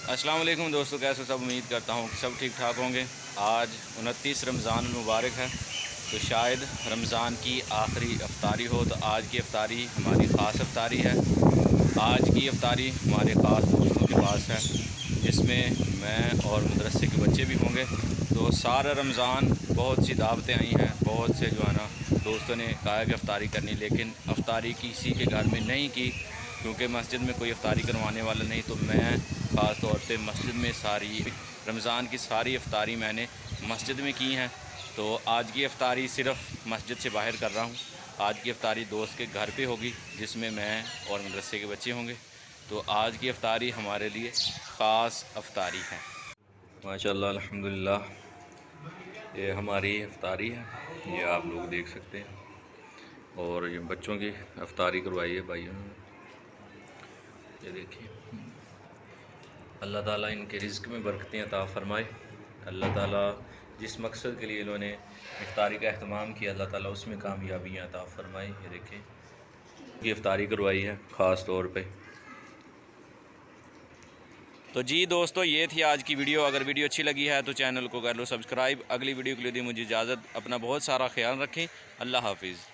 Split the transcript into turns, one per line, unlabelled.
अस्सलाम वालेकुम दोस्तों, कैसे सब। उम्मीद करता हूँ कि सब ठीक ठाक होंगे। आज 29 रमज़ान मुबारक है, तो शायद रमज़ान की आखिरी अफ्तारी हो। तो आज की अफ्तारी हमारी ख़ास अफ्तारी है। आज की अफ्तारी हमारे ख़ास दोस्तों के पास है, जिसमें मैं और मदरसे के बच्चे भी होंगे। तो सारा रमज़ान बहुत सी दावतें आई हैं, बहुत से जो है ना दोस्तों ने कहा कि अफ्तारी करनी, लेकिन अफ्तारी किसी के घर में नहीं की, क्योंकि मस्जिद में कोई अफ्तारी करवाने वाला नहीं। तो मैं ख़ास तौर पे मस्जिद में सारी रमज़ान की सारी अफ्तारी मैंने मस्जिद में की हैं। तो आज की अफ्तारी सिर्फ़ मस्जिद से बाहर कर रहा हूँ। आज की अफ्तारी दोस्त के घर पे होगी, जिसमें मैं और मदरसे के बच्चे होंगे। तो आज की अफ्तारी हमारे लिए ख़ास अफ्तारी है। माशाअल्लाह, अल्हम्दुलिल्लाह, ये हमारी अफ्तारी है, ये आप लोग देख सकते हैं। और ये बच्चों की अफ्तारी करवाई है भाइयों ने, ये देखिए। अल्लाह ताला इनके रिज़्क़ में बरकतें अता फ़रमाए। अल्लाह ताला जिस मकसद के लिए इन्होंने इफ्तारी का अहतमाम किया, अल्लाह ताला उसमें कामयाबियाँ अता फ़रमाए। ये देखें, ये इफ्तारी करवाई है ख़ास तौर पे। तो जी दोस्तों, ये थी आज की वीडियो। अगर वीडियो अच्छी लगी है तो चैनल को कर लो सब्सक्राइब। अगली वीडियो के लिए दी मुझे इजाज़त। अपना बहुत सारा ख्याल रखें। अल्लाह हाफिज़।